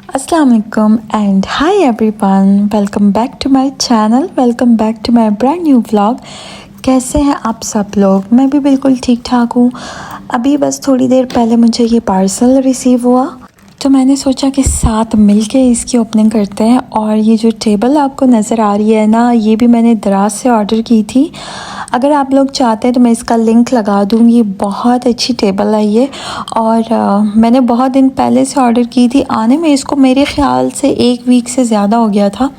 अस्सलाम वालेकुम and hi everyone, welcome back to my channel, welcome back to my brand new vlog. कैसे हैं आप सब लोग? मैं भी बिल्कुल ठीक ठाक हूँ। अभी बस थोड़ी देर पहले मुझे ये पार्सल रिसीव हुआ, तो मैंने सोचा कि साथ मिलके इसकी ओपनिंग करते हैं। और ये जो टेबल आपको नज़र आ रही है ना, ये भी मैंने दराज से ऑर्डर की थी। अगर आप लोग चाहते हैं तो मैं इसका लिंक लगा दूँगी। बहुत अच्छी टेबल है ये, और मैंने बहुत दिन पहले से ऑर्डर की थी। आने में इसको मेरे ख़्याल से 1 वीक से ज़्यादा हो गया था,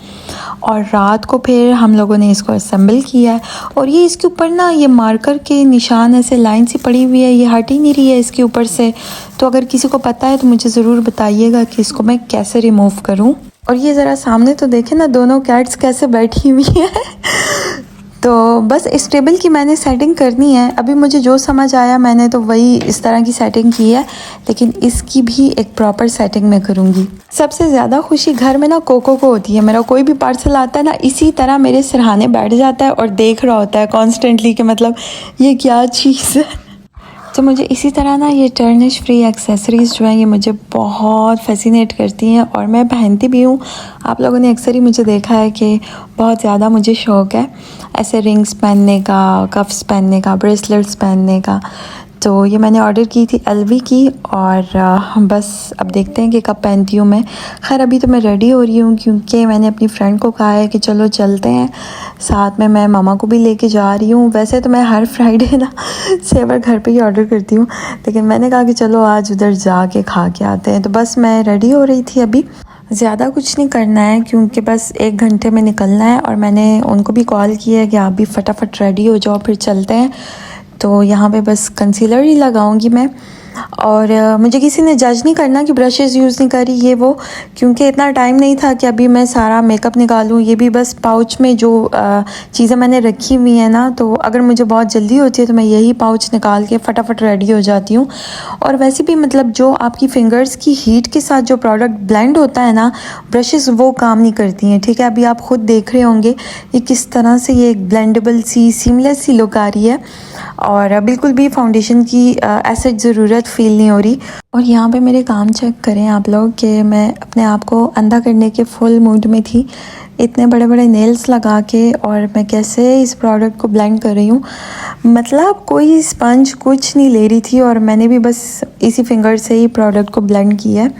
और रात को फिर हम लोगों ने इसको असेंबल किया है। और ये इसके ऊपर ना ये मार्कर के निशान ऐसे लाइन सी पड़ी हुई है, ये हट ही नहीं रही है इसके ऊपर से। तो अगर किसी को पता है तो मुझे ज़रूर बताइएगा कि इसको मैं कैसे रिमूव करूं। और ये ज़रा सामने तो देखें ना, दोनों कैट्स कैसे बैठी हुई हैं। तो बस इस टेबल की मैंने सेटिंग करनी है। अभी मुझे जो समझ आया मैंने तो वही इस तरह की सेटिंग की है, लेकिन इसकी भी एक प्रॉपर सेटिंग मैं करूँगी। सबसे ज़्यादा खुशी घर में ना कोको को होती है। मेरा कोई भी पार्सल आता है ना, इसी तरह मेरे सिरहाने बैठ जाता है और देख रहा होता है कॉन्स्टेंटली कि मतलब ये क्या चीज़ है। तो मुझे इसी तरह ना ये टर्निश फ्री एक्सेसरीज़ जो हैं ये मुझे बहुत फैसिनेट करती हैं, और मैं पहनती भी हूँ। आप लोगों ने अक्सर ही मुझे देखा है कि बहुत ज़्यादा मुझे शौक़ है ऐसे रिंग्स पहनने का, कफ्स पहनने का, ब्रेसलेट्स पहनने का। तो ये मैंने ऑर्डर की थी LV की, और बस अब देखते हैं कि कब पहनती हूँ मैं। खैर अभी तो मैं रेडी हो रही हूँ, क्योंकि मैंने अपनी फ्रेंड को कहा है कि चलो चलते हैं साथ में। मैं मामा को भी लेके जा रही हूँ। वैसे तो मैं हर फ्राइडे ना सेवर घर पे ही ऑर्डर करती हूँ, लेकिन मैंने कहा कि चलो आज उधर जाके खा के आते हैं। तो बस मैं रेडी हो रही थी। अभी ज़्यादा कुछ नहीं करना है, क्योंकि बस 1 घंटे में निकलना है। और मैंने उनको भी कॉल किया है कि आप भी फटाफट रेडी हो जाओ, फिर चलते हैं। तो यहाँ पे बस कंसीलर ही लगाऊंगी मैं। और मुझे किसी ने जज नहीं करना कि ब्रशेज़ यूज़ नहीं करी ये वो, क्योंकि इतना टाइम नहीं था कि अभी मैं सारा मेकअप निकालूं। ये भी बस पाउच में जो चीज़ें मैंने रखी हुई हैं ना, तो अगर मुझे बहुत जल्दी होती है तो मैं यही पाउच निकाल के फटाफट रेडी हो जाती हूँ। और वैसे भी मतलब जो आपकी फिंगर्स की हीट के साथ जो प्रोडक्ट ब्लेंड होता है ना, ब्रशेज़ वो काम नहीं करती हैं। ठीक है, अभी आप ख़ुद देख रहे होंगे ये किस तरह से ये एक ब्लेंडेबल सी सीमलेस सी लुक आ रही है, और बिल्कुल भी फाउंडेशन की ऐसे ज़रूरत फील नहीं हो रही। और यहाँ पे मेरे काम चेक करें आप लोग कि मैं अपने आप को अंधा करने के फुल मूड में थी। इतने बड़े बड़े नेल्स लगा के, और मैं कैसे इस प्रोडक्ट को ब्लेंड कर रही हूँ। मतलब कोई स्पंज कुछ नहीं ले रही थी, और मैंने भी बस इसी फिंगर से ही प्रोडक्ट को ब्लेंड किया है।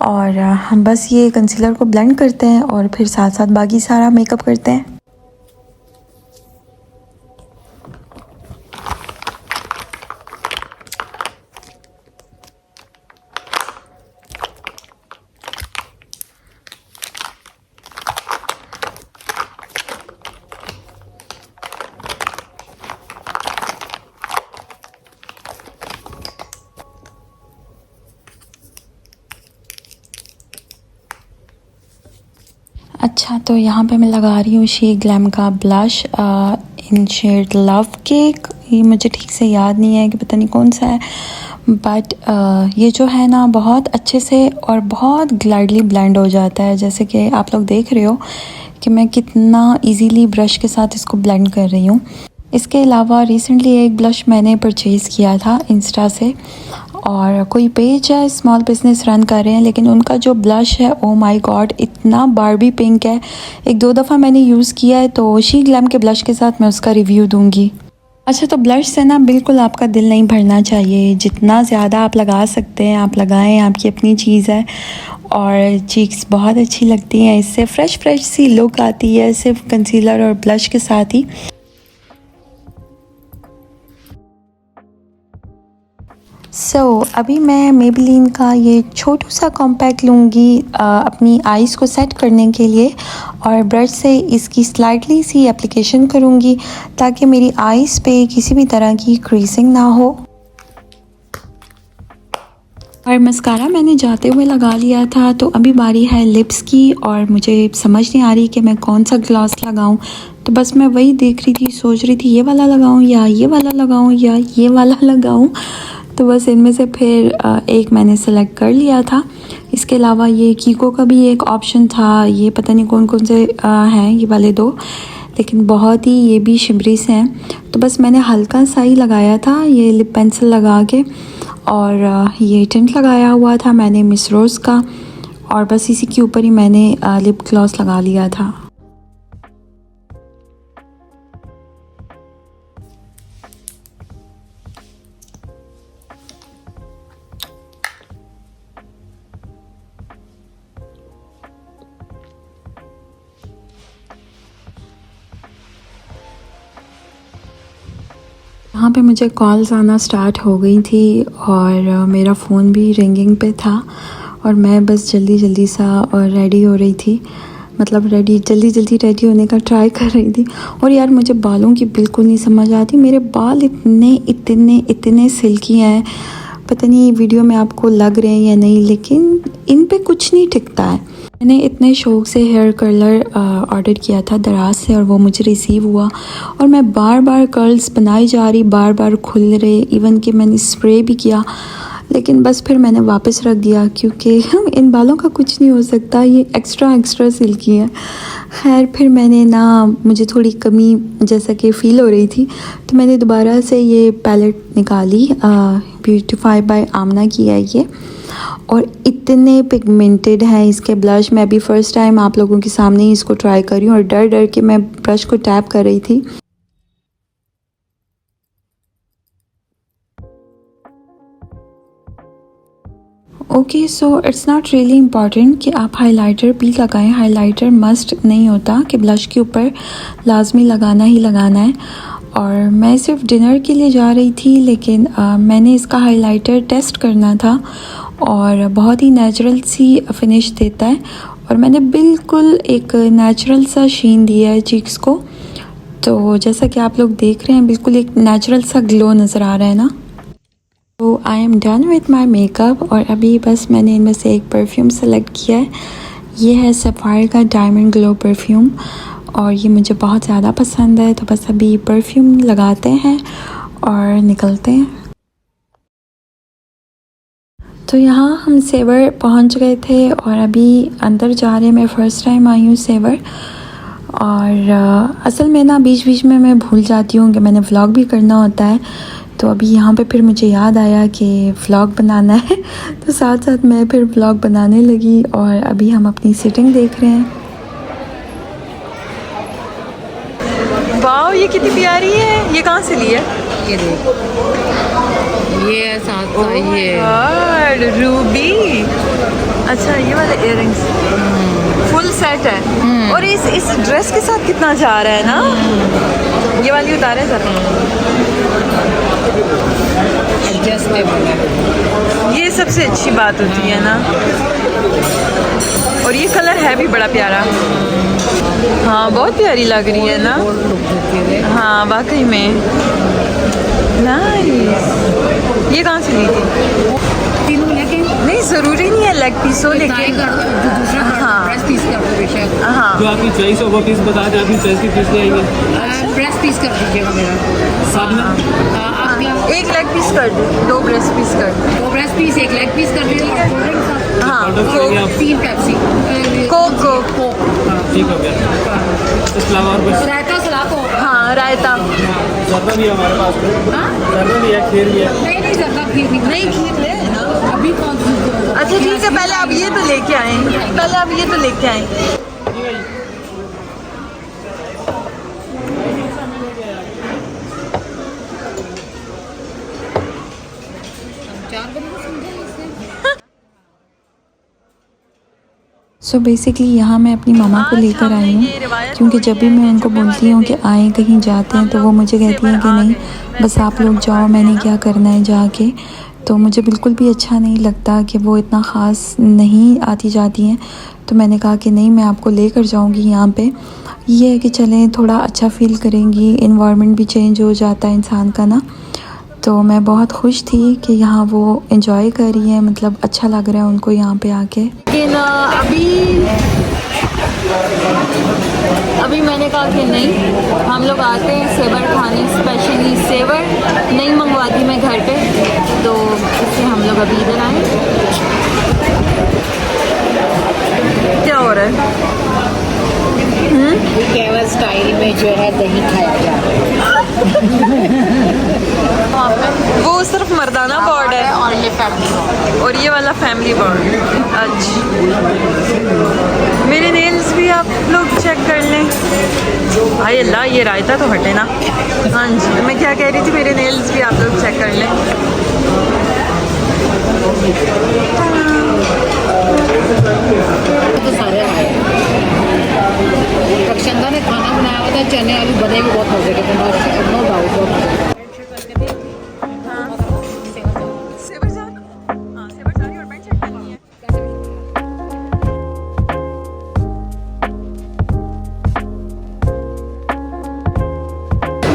और हम बस ये कंसीलर को ब्लेंड करते हैं और फिर साथ साथ बाकी सारा मेकअप करते हैं। अच्छा, तो यहाँ पे मैं लगा रही हूँ शी ग्लैम का blush in shade love cake. ये मुझे ठीक से याद नहीं है कि पता नहीं कौन सा है, बट ये जो है ना बहुत अच्छे से और बहुत ग्लाइडली ब्लेंड हो जाता है। जैसे कि आप लोग देख रहे हो कि मैं कितना इजीली ब्रश के साथ इसको ब्लेंड कर रही हूँ। इसके अलावा रिसेंटली एक ब्लश मैंने परचेज़ किया था इंस्टा से, और कोई पेज है स्मॉल बिज़नेस रन कर रहे हैं, लेकिन उनका जो ब्लश है ओ माय गॉड इतना बारबी पिंक है। 1-2 दफ़ा मैंने यूज़ किया है, तो शी ग्लैम के ब्लश के साथ मैं उसका रिव्यू दूंगी। अच्छा, तो ब्लश से ना बिल्कुल आपका दिल नहीं भरना चाहिए। जितना ज़्यादा आप लगा सकते हैं आप लगाएं, आपकी अपनी चीज़ है। और चीक्स बहुत अच्छी लगती हैं इससे, फ्रेश फ्रेश सी लुक आती है सिर्फ कंसीलर और ब्लश के साथ ही। अभी मैं मेबेलिन का ये छोटू सा कॉम्पैक्ट लूँगी अपनी आइज़ को सेट करने के लिए, और ब्रश से इसकी स्लाइटली सी एप्लीकेशन करूँगी ताकि मेरी आइज़ पे किसी भी तरह की क्रीजिंग ना हो। और मस्कारा मैंने जाते हुए लगा लिया था, तो अभी बारी है लिप्स की, और मुझे समझ नहीं आ रही कि मैं कौन सा ग्लॉस लगाऊं। तो बस मैं वही देख रही थी, सोच रही थी ये वाला लगाऊं या ये वाला लगाऊं या ये वाला लगाऊं। तो बस इनमें से फिर एक मैंने सेलेक्ट कर लिया था। इसके अलावा ये कीको का भी एक ऑप्शन था। ये पता नहीं कौन कौन से हैं ये वाले 2, लेकिन बहुत ही ये भी शिमरी से हैं। तो बस मैंने हल्का सा ही लगाया था ये लिप पेंसिल लगा के, और ये टिंट लगाया हुआ था मैंने मिस रोज़ का। और बस इसी के ऊपर ही मैंने लिप ग्लॉस लगा लिया था। यहाँ पे मुझे कॉल्स आना स्टार्ट हो गई थी और मेरा फ़ोन भी रिंगिंग पे था और मैं बस जल्दी सा और रेडी हो रही थी, मतलब जल्दी रेडी होने का ट्राई कर रही थी। और यार मुझे बालों की बिल्कुल नहीं समझ आती, मेरे बाल इतने सिल्की हैं, पता नहीं वीडियो में आपको लग रहे हैं या नहीं, लेकिन इन पे कुछ नहीं टिकता है। मैंने इतने शौक़ से हेयर कर्लर ऑर्डर किया था दराज से और वो मुझे रिसीव हुआ और मैं बार कर्ल्स बनाई जा रही, बार खुल रहे, इवन कि मैंने स्प्रे भी किया, लेकिन बस फिर मैंने वापस रख दिया क्योंकि इन बालों का कुछ नहीं हो सकता, ये एक्स्ट्रा सिल्की है। खैर फिर मैंने मुझे थोड़ी कमी जैसा कि फ़ील हो रही थी, तो मैंने दोबारा से ये पैलेट निकाली, ब्यूटीफाई बाय आमना की है ये, और इतने पिगमेंटेड हैं इसके ब्लश। मैं अभी फ़र्स्ट टाइम आप लोगों के सामने ही इसको ट्राई कर रही हूँ और डर के मैं ब्रश को टैप कर रही थी। Okay, so it's not really important कि आप हाइलाइटर भी लगाएं, हाइलाइटर मस्ट नहीं होता कि ब्लश के ऊपर लाजमी लगाना ही लगाना है। और मैं सिर्फ डिनर के लिए जा रही थी, लेकिन मैंने इसका हाइलाइटर टेस्ट करना था और बहुत ही नेचुरल सी फिनिश देता है और मैंने बिल्कुल एक नेचुरल सा शीन दिया है चीक्स को, तो जैसा कि आप लोग देख रहे हैं बिल्कुल एक नेचुरल सा ग्लो नज़र आ रहा है ना। तो I am done with my makeup और अभी बस मैंने इनमें से एक परफ्यूम सेलेक्ट किया है। ये है सफ़ायर का डायमंड ग्लो परफ्यूम और ये मुझे बहुत ज़्यादा पसंद है, तो बस अभी परफ्यूम लगाते हैं और निकलते हैं। तो यहाँ हम सेवर पहुँच गए थे और अभी अंदर जा रहे हैं। मैं फ़र्स्ट टाइम आई हूँ सेवर और असल में बीच में मैं भूल जाती हूँ कि मैंने व्लॉग भी करना होता है, तो अभी यहाँ पे फिर मुझे याद आया कि व्लॉग बनाना है तो साथ मैं फिर व्लॉग बनाने लगी और अभी हम अपनी सीटिंग देख रहे हैं। वाओ, ये कितनी प्यारी है, ये कहाँ से ली है? ये देखो, ये साथ का ये रूबी। अच्छा, ये वाले इयररिंग्स फुल सेट है और इस ड्रेस के साथ कितना जा रहा है ना। ये वाली उतारे जरा, एडजस्टेबल है, ये सबसे अच्छी बात होती है ना। और ये कलर है भी बड़ा प्यारा, हाँ बहुत प्यारी लग रही है ना। हाँ वाकई में नाइस। ये कहाँ से ली थी? तीनों लेके नहीं ज़रूरी नहीं है लेग पीस हो, लेकिन हाँ प्रेस पीस कर दो बेशक। हाँ जो आपकी चॉइस हो वो पीस बता दें, आपकी चॉइस की पीस ले आएंगे। प्रेस पीस कर दीजिएगा मेरा साथ में अगला एक लेग पीस कर दो, दो ब्रेस्ट पीस कर दो। दो प्रेस पीस, एक लेग पीस कर दीजिएगा और कोल्ड ड्रिंक का हाँ कोक, 3 पेप्सी कोक ठीक हो गया। इसके अलावा और कुछ? रायता सलाद हो। हाँ रायता, जर्दा भी है हमारे पास, हाँ जर्दा भी है, खीर भी है। नहीं ज़्यादा खीर नहीं खीर ले ना अभी कौन सी। अच्छा ठीक है, पहले आप ये तो लेके आए, पहले आप ये तो लेके आए। सो बेसिकली यहाँ मैं अपनी मामा को लेकर आई हूँ, क्योंकि जब भी मैं उनको बोलती हूँ कि आए कहीं जाते हैं तो वो मुझे कहती हैं कि नहीं बस आप लोग जाओ, मैंने क्या करना है जाके। तो मुझे बिल्कुल भी अच्छा नहीं लगता कि वो इतना ख़ास नहीं आती जाती हैं, तो मैंने कहा कि नहीं मैं आपको लेकर जाऊँगी यहाँ पे। ये है कि चलें थोड़ा अच्छा फ़ील करेंगी, इन्वायरमेंट भी चेंज हो जाता है इंसान का ना। तो मैं बहुत खुश थी कि यहाँ वो एंजॉय कर रही है, मतलब अच्छा लग रहा है उनको यहाँ पे आके। लेकिन अभी मैंने कहा कि नहीं, हम लोग आते हैं सेवर खाने, स्पेशली सेवर नहीं मंगवाती मैं घर पे, तो इसलिए हम लोग अभी इधर आए। क्या हो रहा है? केवल स्टाइल में जो है दही खाया जा रहा है। वो सिर्फ मर्दाना बोर्ड है और ये फैमिली और ये वाला फैमिली बोर्ड। अच्छा, मेरे नेल्स भी आप लोग चेक कर लें। हाय अल्लाह, ये रायता तो हटे ना। हाँ जी, मैं क्या कह रही थी, मेरे नेल्स भी आप लोग चेक कर लें। तो सारे आए। रक्षंदा ने खाना बनाया हुआ था, चने आलू बने भी बहुत मजे के थे, नो डाउट।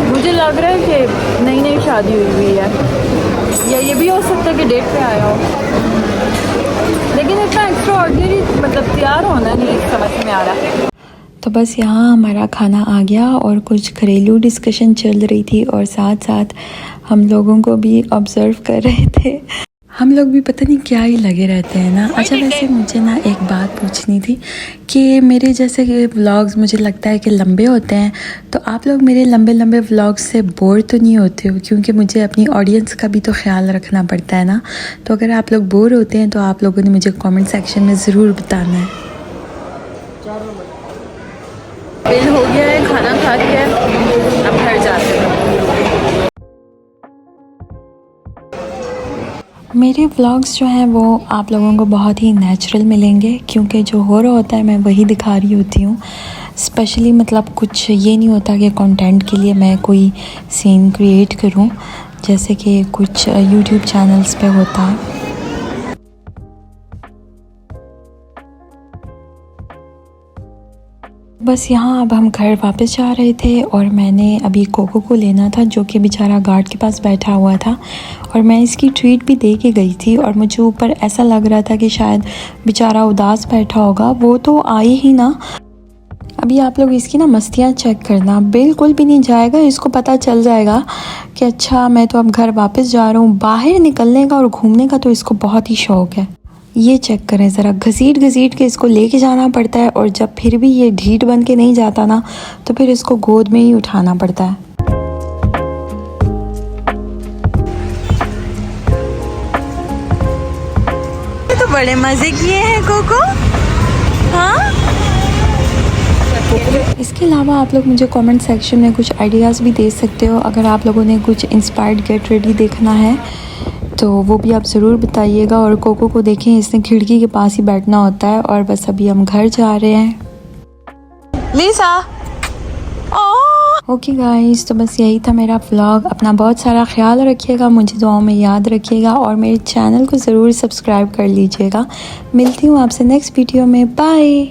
मुझे लग रहा है कि नई नई शादी हुई है, या ये भी हो सकता है कि डेट पे आया हो, लेकिन इतना एक्स्ट्रा ऑर्डिनरी मतलब तैयार होना नहीं समझ में आ रहा। तो बस यहाँ हमारा खाना आ गया और कुछ घरेलू डिस्कशन चल रही थी और साथ साथ हम लोगों को भी ऑब्ज़र्व कर रहे थे। हम लोग भी पता नहीं क्या ही लगे रहते हैं ना। अच्छा, वैसे मुझे ना एक बात पूछनी थी कि मेरे जैसे व्लॉग्स मुझे लगता है कि लंबे होते हैं, तो आप लोग मेरे लंबे लंबे व्लॉग्स से बोर तो नहीं होते हो? क्योंकि मुझे अपनी ऑडियंस का भी तो ख्याल रखना पड़ता है ना। तो अगर आप लोग बोर होते हैं तो आप लोगों ने मुझे कमेंट सेक्शन में ज़रूर बताना है। बिल हो गया है, खाना खा के अब घर जाते हैं। मेरे व्लॉग्स जो हैं वो आप लोगों को बहुत ही नेचुरल मिलेंगे, क्योंकि जो हो रहा होता है मैं वही दिखा रही होती हूँ। स्पेशली मतलब कुछ ये नहीं होता कि कंटेंट के लिए मैं कोई सीन क्रिएट करूँ, जैसे कि कुछ यूट्यूब चैनल्स पे होता है। बस यहाँ अब हम घर वापस जा रहे थे और मैंने अभी कोको को लेना था, जो कि बेचारा गार्ड के पास बैठा हुआ था, और मैं इसकी ट्रीट भी दे के गई थी और मुझे ऊपर ऐसा लग रहा था कि शायद बेचारा उदास बैठा होगा। वो तो आई ही ना। अभी आप लोग इसकी ना मस्तियाँ चेक करना, बिल्कुल भी नहीं जाएगा। इसको पता चल जाएगा कि अच्छा मैं तो अब घर वापस जा रहा हूँ। बाहर निकलने का और घूमने का तो इसको बहुत ही शौक़ है। ये चेक करें ज़रा, घसीट घसीट के इसको लेके जाना पड़ता है, और जब फिर भी ये ढीठ बन के नहीं जाता ना, तो फिर इसको गोद में ही उठाना पड़ता है। ये तो बड़े मज़े किए हैं कोको। हाँ, इसके अलावा आप लोग मुझे कमेंट सेक्शन में कुछ आइडियाज़ भी दे सकते हो। अगर आप लोगों ने कुछ इंस्पायर्ड गेट रेडी देखना है तो वो भी आप ज़रूर बताइएगा। और कोको को देखें, इसने खिड़की के पास ही बैठना होता है। और बस अभी हम घर जा रहे हैं। लीसा, ओके गाइस, तो बस यही था मेरा व्लॉग। अपना बहुत सारा ख्याल रखिएगा, मुझे दुआओं में याद रखिएगा, और मेरे चैनल को ज़रूर सब्सक्राइब कर लीजिएगा। मिलती हूँ आपसे नेक्स्ट वीडियो में। बाय।